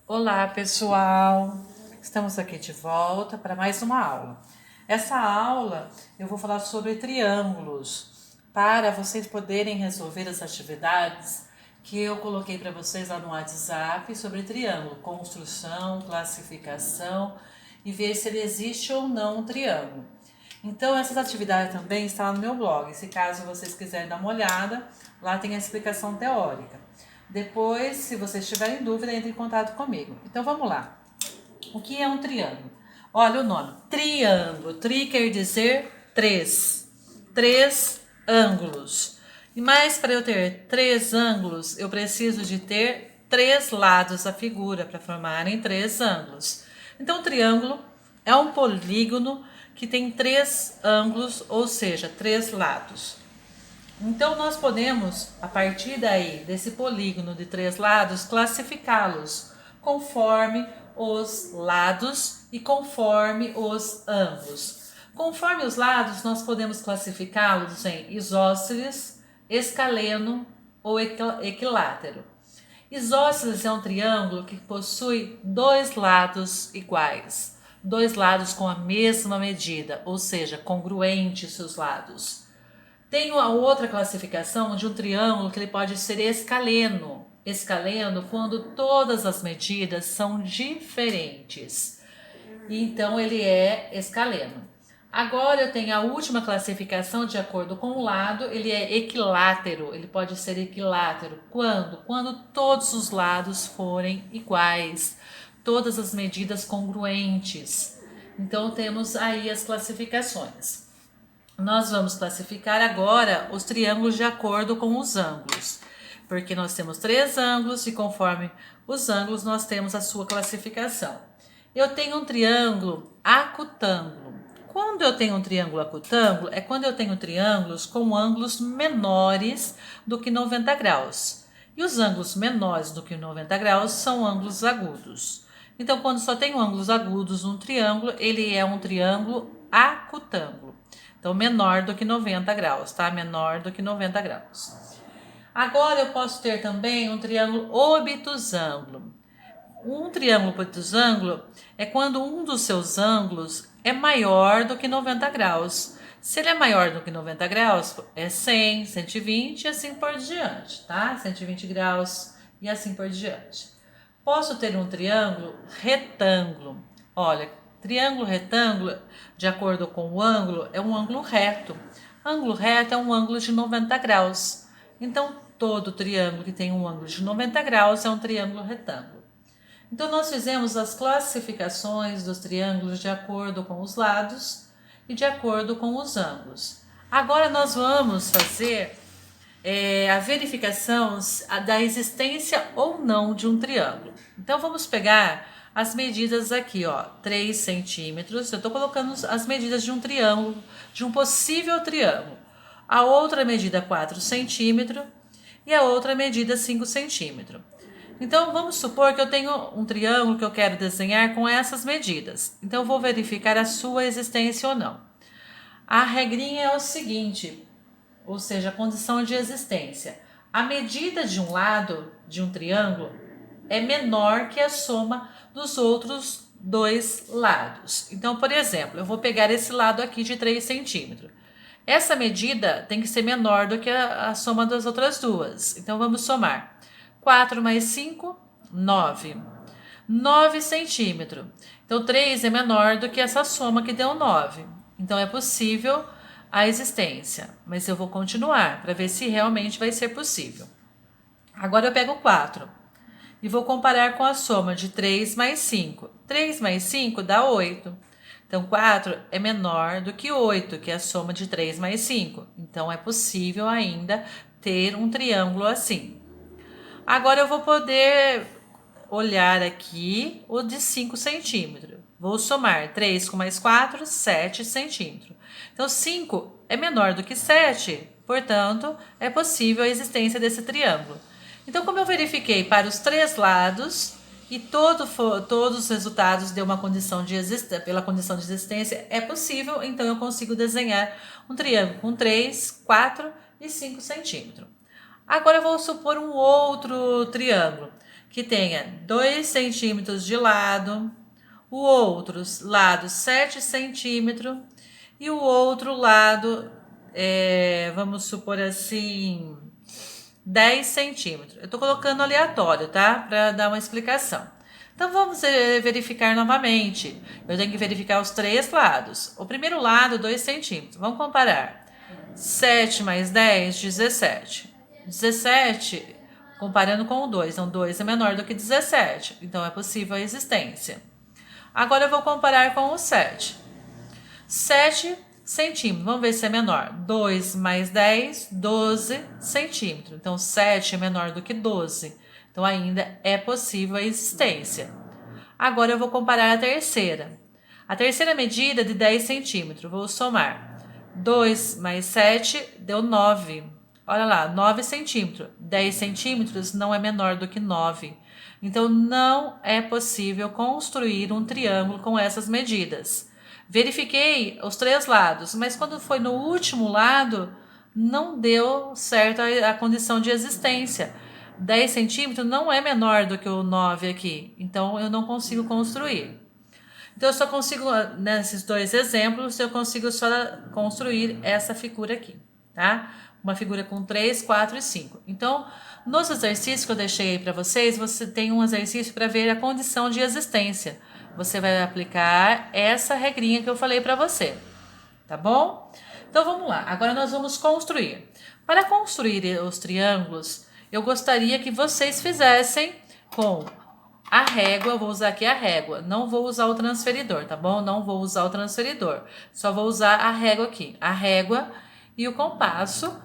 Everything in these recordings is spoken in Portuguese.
Olá, pessoal! Estamos aqui de volta para mais uma aula. Essa aula eu vou falar sobre triângulos para vocês poderem resolver as atividades que eu coloquei para vocês lá no WhatsApp sobre triângulo, construção, classificação e ver se ele existe ou não um triângulo. Então, essas atividades também estão no meu blog. Se caso vocês quiserem dar uma olhada, lá tem a explicação teórica. Depois, se vocês tiverem dúvida, entre em contato comigo. Então, vamos lá. O que é um triângulo? Olha o nome. Triângulo. Tri quer dizer três. Três ângulos. E mais, para eu ter três ângulos, eu preciso de ter três lados da figura para formarem três ângulos. Então, o triângulo é um polígono que tem três ângulos, ou seja, três lados. Então, nós podemos, a partir daí, desse polígono de três lados, classificá-los conforme os lados e conforme os ângulos. Conforme os lados, nós podemos classificá-los em isósceles, escaleno ou equilátero. Isósceles é um triângulo que possui dois lados iguais, dois lados com a mesma medida, ou seja, congruentes seus lados. Tem a outra classificação de um triângulo que ele pode ser escaleno. Escaleno quando todas as medidas são diferentes. Então ele é escaleno. Agora eu tenho a última classificação de acordo com o lado, ele é equilátero. Ele pode ser equilátero quando? Quando todos os lados forem iguais, todas as medidas congruentes. Então temos aí as classificações. Nós vamos classificar agora os triângulos de acordo com os ângulos, porque nós temos três ângulos e conforme os ângulos nós temos a sua classificação. Eu tenho um triângulo acutângulo. Quando eu tenho um triângulo acutângulo, é quando eu tenho triângulos com ângulos menores do que 90 graus. E os ângulos menores do que 90 graus são ângulos agudos. Então, quando só tenho ângulos agudos num triângulo, ele é um triângulo acutângulo. Então, menor do que 90 graus, tá? Menor do que 90 graus. Agora, eu posso ter também um triângulo obtusângulo. Um triângulo obtusângulo é quando um dos seus ângulos é maior do que 90 graus. Se ele é maior do que 90 graus, é 100, 120 e assim por diante, tá? 120 graus e assim por diante. Posso ter um triângulo retângulo. Olha, triângulo retângulo, de acordo com o ângulo, é um ângulo reto. Ângulo reto é um ângulo de 90 graus. Então, todo triângulo que tem um ângulo de 90 graus é um triângulo retângulo. Então, nós fizemos as classificações dos triângulos de acordo com os lados e de acordo com os ângulos. Agora, nós vamos fazer a verificação da existência ou não de um triângulo. Então, vamos pegar as medidas aqui, ó, 3 centímetros. Eu estou colocando as medidas de um triângulo, de um possível triângulo. A outra medida 4 centímetros e a outra medida 5 centímetros. Então, vamos supor que eu tenho um triângulo que eu quero desenhar com essas medidas. Então, eu vou verificar a sua existência ou não. A regrinha é o seguinte, ou seja, a condição de existência. A medida de um lado de um triângulo é menor que a soma dos outros dois lados. Então, por exemplo, eu vou pegar esse lado aqui de 3 centímetros. Essa medida tem que ser menor do que a soma das outras duas. Então, vamos somar. 4 mais 5, 9. 9 centímetros. Então, 3 é menor do que essa soma que deu 9. Então, é possível a existência. Mas eu vou continuar para ver se realmente vai ser possível. Agora eu pego 4 e vou comparar com a soma de 3 mais 5. 3 mais 5 dá 8. Então, 4 é menor do que 8, que é a soma de 3 mais 5. Então, é possível ainda ter um triângulo assim. Agora, eu vou poder olhar aqui o de 5 centímetros. Vou somar 3 com mais 4, 7 centímetros. Então, 5 é menor do que 7, portanto, é possível a existência desse triângulo. Então, como eu verifiquei para os três lados e todos os resultados deu uma condição de pela condição de existência, é possível, então eu consigo desenhar um triângulo com 3, 4 e 5 centímetros. Agora eu vou supor um outro triângulo, que tenha 2 centímetros de lado, o outro lado 7 centímetros e o outro lado, vamos supor assim, 10 centímetros. Eu tô colocando aleatório, tá? Para dar uma explicação. Então vamos verificar novamente. Eu tenho que verificar os 3 lados. O primeiro lado, 2 centímetros. Vamos comparar. 7 mais 10, 17. 17, comparando com o 2. Então 2 é menor do que 17. Então é possível a existência. Agora eu vou comparar com o 7. 7 centímetros. Vamos ver se é menor. 2 mais 10, 12 centímetros. Então 7 é menor do que 12. Então ainda é possível a existência. Agora eu vou comparar a terceira. A terceira medida de 10 centímetros. Vou somar. 2 mais 7 deu 9. Olha lá, 9 centímetros. 10 centímetros não é menor do que 9. Então não é possível construir um triângulo com essas medidas. Verifiquei os 3 lados, mas quando foi no último lado, não deu certo a condição de existência. 10 centímetros não é menor do que o 9 aqui, então eu não consigo construir. Então eu só consigo, nesses 2 exemplos, eu consigo só construir essa figura aqui, tá? Uma figura com 3, 4 e 5. Então, nos exercícios que eu deixei aí para vocês, você tem um exercício para ver a condição de existência. Você vai aplicar essa regrinha que eu falei para você, tá bom? Então vamos lá, agora nós vamos construir. Para construir os triângulos, eu gostaria que vocês fizessem com a régua. Eu vou usar aqui a régua, não vou usar o transferidor, tá bom? Não vou usar o transferidor, só vou usar a régua aqui. A régua e o compasso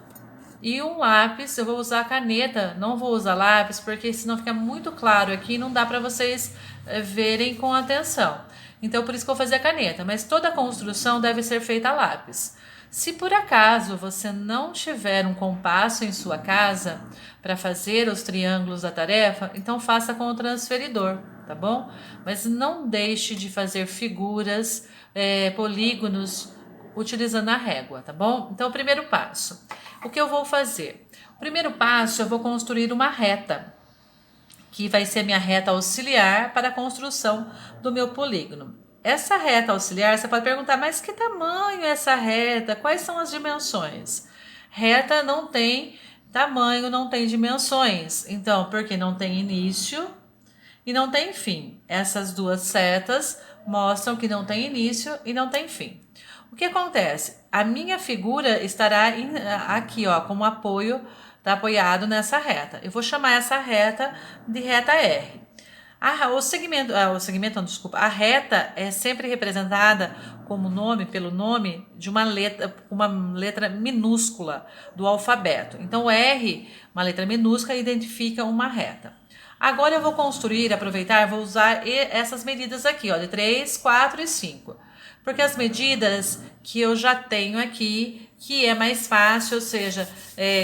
e um lápis. Eu vou usar a caneta, não vou usar lápis, porque senão fica muito claro aqui e não dá para vocês verem com atenção. Então, por isso que eu vou fazer a caneta, mas toda a construção deve ser feita a lápis. Se por acaso você não tiver um compasso em sua casa para fazer os triângulos da tarefa, então faça com o transferidor, tá bom? Mas não deixe de fazer figuras, polígonos, utilizando a régua, tá bom? Então, o primeiro passo. O que eu vou fazer? O primeiro passo, eu vou construir uma reta, que vai ser minha reta auxiliar para a construção do meu polígono. Essa reta auxiliar, você pode perguntar, mas que tamanho é essa reta? Quais são as dimensões? Reta não tem tamanho, não tem dimensões. Então, porque não tem início e não tem fim. Essas 2 setas mostram que não tem início e não tem fim. O que acontece? A minha figura estará aqui, ó, como apoio, tá apoiado nessa reta. Eu vou chamar essa reta de reta R. A reta é sempre representada pelo nome de uma letra minúscula do alfabeto. Então, R, uma letra minúscula, identifica uma reta. Agora eu vou vou usar essas medidas aqui, ó, de 3, 4 e 5. Porque as medidas que eu já tenho aqui, que é mais fácil, ou seja,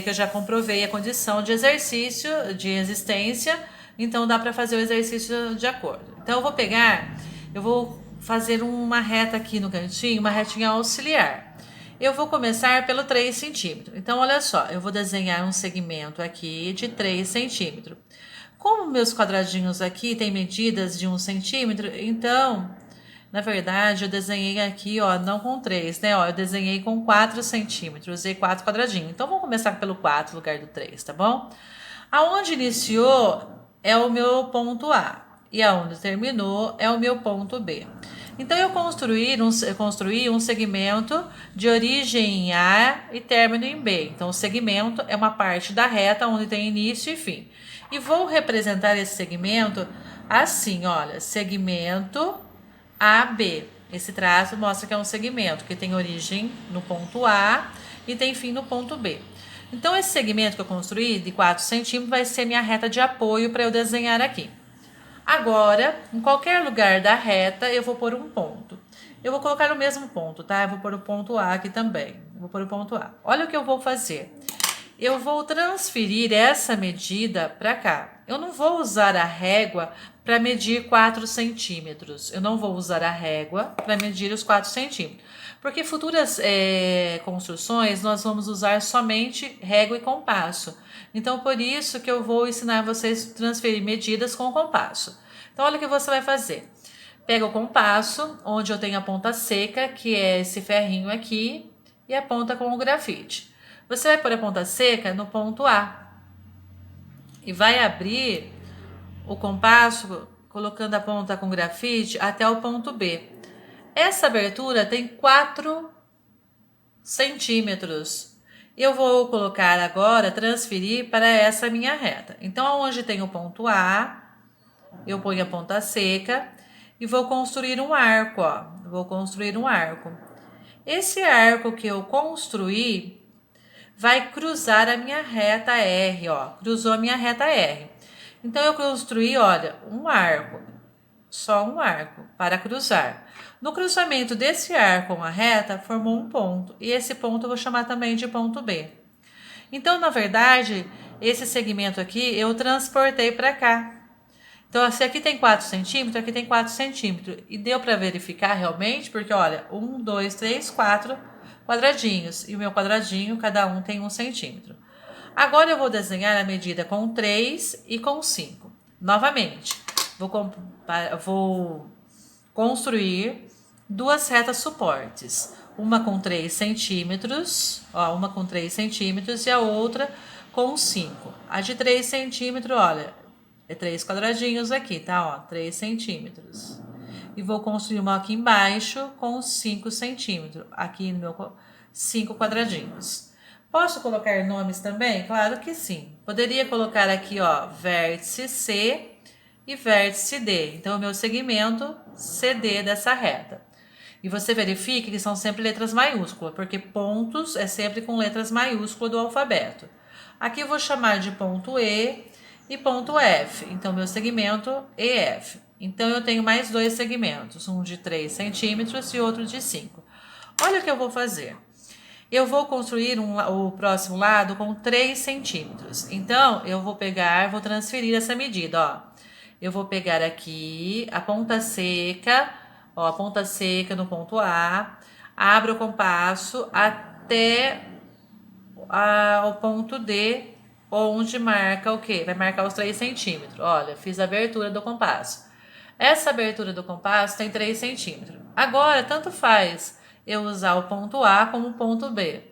que eu já comprovei a condição de exercício, de existência, então dá para fazer o exercício de acordo. Então eu vou fazer uma reta aqui no cantinho, uma retinha auxiliar. Eu vou começar pelo 3 centímetros. Então, olha só, eu vou desenhar um segmento aqui de 3 centímetros. Como meus quadradinhos aqui têm medidas de 1 centímetro, então, na verdade, eu desenhei aqui, ó, não com 3, né? Ó, eu desenhei com 4 centímetros, usei 4 quadradinhos. Então, vamos começar pelo 4 no lugar do 3, tá bom? Aonde iniciou é o meu ponto A e aonde terminou é o meu ponto B. Então, eu construí um segmento de origem em A e término em B. Então, o segmento é uma parte da reta onde tem início e fim. E vou representar esse segmento assim, olha, segmento AB. Esse traço mostra que é um segmento que tem origem no ponto A e tem fim no ponto B. Então, esse segmento que eu construí de 4 centímetros vai ser minha reta de apoio para eu desenhar aqui. Agora, em qualquer lugar da reta, eu vou pôr um ponto. Eu vou colocar o mesmo ponto, tá? Eu vou pôr o ponto A aqui também. Vou pôr o ponto A. Olha o que eu vou fazer. Eu vou transferir essa medida para cá. eu não vou usar a régua para medir 4 centímetros. Eu não vou usar a régua para medir os 4 centímetros. Porque futuras construções nós vamos usar somente régua e compasso. Então, por isso que eu vou ensinar vocês a transferir medidas com o compasso. Então, olha o que você vai fazer. Pega o compasso, onde eu tenho a ponta seca, que é esse ferrinho aqui, e a ponta com o grafite. Você vai pôr a ponta seca no ponto A. E vai abrir o compasso, colocando a ponta com grafite até o ponto B. Essa abertura tem 4 centímetros. Eu vou colocar agora, transferir para essa minha reta. Então, onde tem o ponto A, eu ponho a ponta seca e vou construir um arco, ó. Vou construir um arco. Esse arco que eu construí vai cruzar a minha reta R, ó. Cruzou a minha reta R. Então, eu construí, olha, um arco. Só um arco para cruzar. No cruzamento desse arco com a reta, formou um ponto. E esse ponto eu vou chamar também de ponto B. Então, na verdade, esse segmento aqui eu transportei para cá. Então, se aqui tem 4 centímetros, aqui tem 4 centímetros. E deu para verificar realmente, porque olha, 1, 2, 3, 4 quadradinhos. E o meu quadradinho, cada um tem 1 centímetro. Agora eu vou desenhar a medida com 3 e com 5. Novamente, vou construir 2 retas suportes. Uma com 3 centímetros, ó, uma com 3 centímetros e a outra com 5. A de 3 centímetros, olha, é 3 quadradinhos aqui, tá? Ó, 3 centímetros. E vou construir uma aqui embaixo com 5 centímetros. Aqui no meu 5 quadradinhos. Posso colocar nomes também? Claro que sim. Poderia colocar aqui, ó, vértice C e vértice D. Então, o meu segmento CD dessa reta. E você verifique que são sempre letras maiúsculas, porque pontos é sempre com letras maiúsculas do alfabeto. Aqui eu vou chamar de ponto E e ponto F. Então, meu segmento EF. Então, eu tenho mais 2 segmentos, um de 3 centímetros e outro de 5. Olha o que eu vou fazer. Eu vou construir o próximo lado com 3 centímetros. Então, eu vou pegar, vou transferir essa medida, ó. Eu vou pegar aqui a ponta seca, ó, a ponta seca no ponto A, abro o compasso até o ponto D, onde marca o quê? Vai marcar os 3 centímetros. Olha, fiz a abertura do compasso. Essa abertura do compasso tem 3 centímetros. Agora, tanto faz eu usar o ponto A como o ponto B.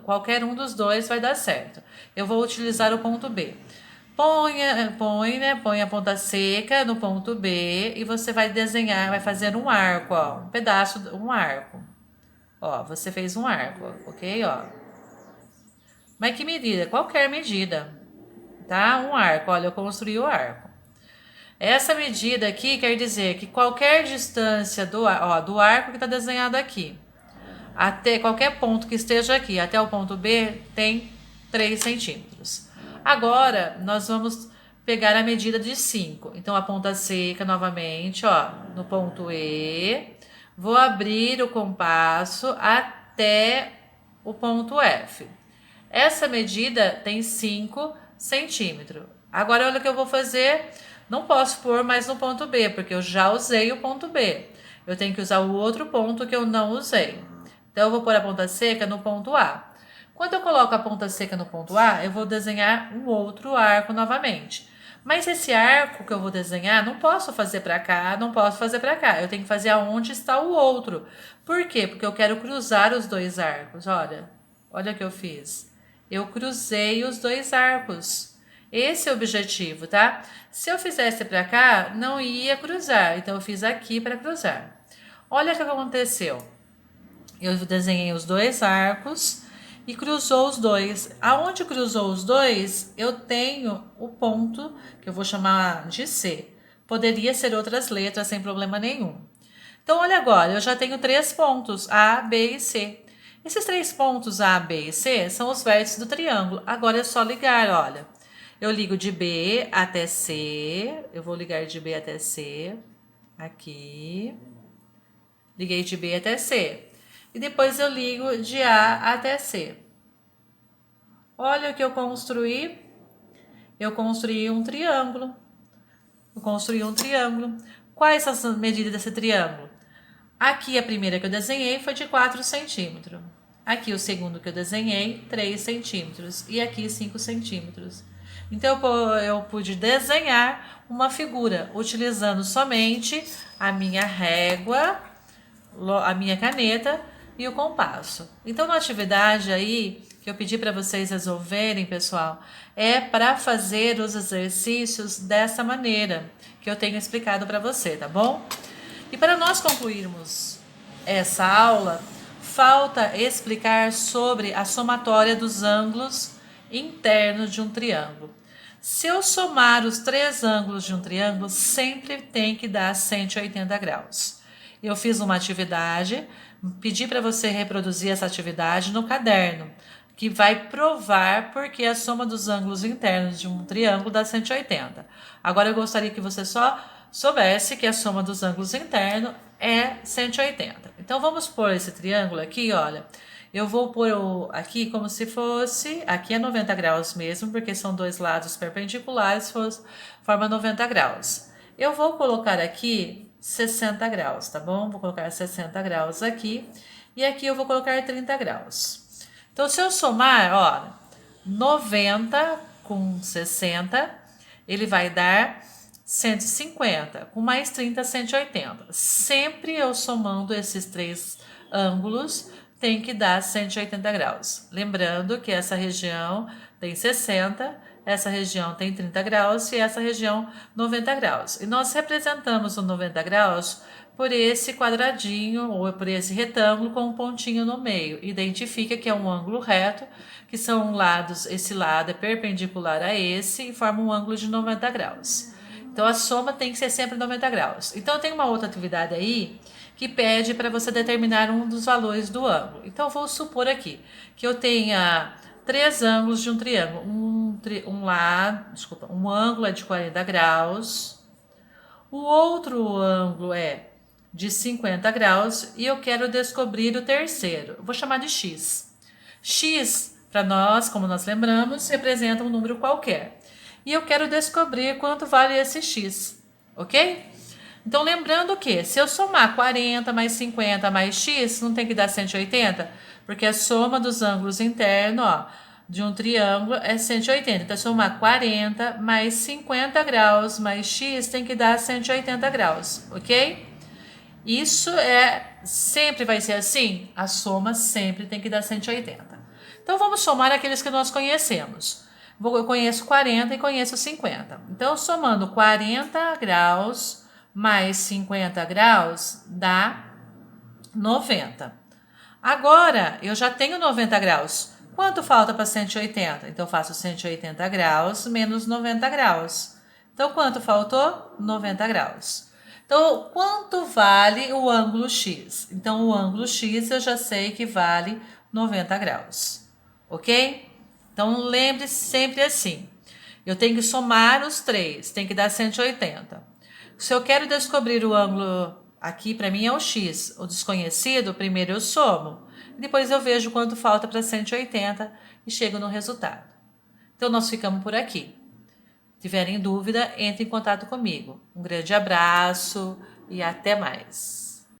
Qualquer um dos dois vai dar certo. Eu vou utilizar o ponto B. Põe a ponta seca no ponto B e você vai desenhar, vai fazer um arco, ó, um pedaço, um arco. Ó, você fez um arco, ok? Ó. Mas que medida? Qualquer medida, tá? Um arco, olha, eu construí o arco. Essa medida aqui quer dizer que qualquer distância do arco que está desenhado aqui, até qualquer ponto que esteja aqui, até o ponto B, tem 3 centímetros. Agora, nós vamos pegar a medida de 5. Então, a ponta seca novamente, ó, no ponto E. Vou abrir o compasso até o ponto F. Essa medida tem 5 centímetros. Agora, olha o que eu vou fazer. Não posso pôr mais no ponto B, porque eu já usei o ponto B. Eu tenho que usar o outro ponto que eu não usei. Então, eu vou pôr a ponta seca no ponto A. Quando eu coloco a ponta seca no ponto A, eu vou desenhar um outro arco novamente. Mas esse arco que eu vou desenhar, não posso fazer para cá, não posso fazer para cá. Eu tenho que fazer aonde está o outro. Por quê? Porque eu quero cruzar os 2 arcos. Olha o que eu fiz. Eu cruzei os 2 arcos. Esse é o objetivo, tá? Se eu fizesse para cá, não ia cruzar. Então, eu fiz aqui para cruzar. Olha o que aconteceu. Eu desenhei os 2 arcos e cruzou os 2. Aonde cruzou os 2, eu tenho o ponto, que eu vou chamar de C. Poderia ser outras letras sem problema nenhum. Então, olha agora, eu já tenho 3 pontos, A, B e C. Esses 3 pontos A, B e C são os vértices do triângulo. Agora é só ligar, olha. Eu ligo de B até C. Eu vou ligar de B até C. Aqui. Liguei de B até C. E depois eu ligo de A até C. Olha o que eu construí. eu construí um triângulo. Quais são as medidas desse triângulo? Aqui a primeira que eu desenhei foi de 4 centímetros. Aqui o segundo que eu desenhei, 3 centímetros. E aqui 5 centímetros. Então eu pude desenhar uma figura utilizando somente a minha régua, a minha caneta e o compasso. Então, na atividade aí que eu pedi para vocês resolverem, pessoal, é para fazer os exercícios dessa maneira que eu tenho explicado para você, tá bom? E para nós concluirmos essa aula, falta explicar sobre a somatória dos ângulos internos de um triângulo. Se eu somar os 3 ângulos de um triângulo, sempre tem que dar 180 graus. Eu fiz uma atividade, pedi para você reproduzir essa atividade no caderno, que vai provar porque a soma dos ângulos internos de um triângulo dá 180. Agora eu gostaria que você só soubesse que a soma dos ângulos internos é 180. Então vamos pôr esse triângulo aqui, olha. Eu vou pôr aqui como se fosse, aqui é 90 graus mesmo, porque são 2 lados perpendiculares, forma 90 graus. Eu vou colocar aqui 60 graus, tá bom? Vou colocar 60 graus aqui, e aqui eu vou colocar 30 graus. Então, se eu somar, ó, 90 com 60, ele vai dar 150, com mais 30, 180. Sempre eu somando esses 3 ângulos, tem que dar 180 graus. Lembrando que essa região tem 60, essa região tem 30 graus e essa região 90 graus. E nós representamos o 90 graus por esse quadradinho ou por esse retângulo com um pontinho no meio. Identifica que é um ângulo reto, que são lados, esse lado é perpendicular a esse e forma um ângulo de 90 graus. Então a soma tem que ser sempre 90 graus. Então tem uma outra atividade aí que pede para você determinar um dos valores do ângulo. Então eu vou supor aqui que eu tenha 3 ângulos de um triângulo. Um ângulo é de 40 graus, o outro ângulo é de 50 graus e eu quero descobrir o terceiro. Eu vou chamar de x. X, para nós, como nós lembramos, representa um número qualquer. E eu quero descobrir quanto vale esse x, ok? Então, lembrando que se eu somar 40 mais 50 mais x, não tem que dar 180? Porque a soma dos ângulos internos, ó, de um triângulo é 180. Então, somar 40 mais 50 graus mais x tem que dar 180 graus, ok? Isso sempre vai ser assim? A soma sempre tem que dar 180. Então, vamos somar aqueles que nós conhecemos. Eu conheço 40 e conheço 50. Então, somando 40 graus mais 50 graus dá 90. Agora, eu já tenho 90 graus. Quanto falta para 180? Então, eu faço 180 graus menos 90 graus. Então, quanto faltou? 90 graus. Então, quanto vale o ângulo X? Então, o ângulo X eu já sei que vale 90 graus. Ok? Então, lembre-se sempre assim. Eu tenho que somar os 3, tem que dar 180. Se eu quero descobrir o ângulo aqui, para mim é o X, o desconhecido, primeiro eu somo. Depois eu vejo quanto falta para 180 e chego no resultado. Então, nós ficamos por aqui. Se tiverem dúvida, entre em contato comigo. Um grande abraço e até mais.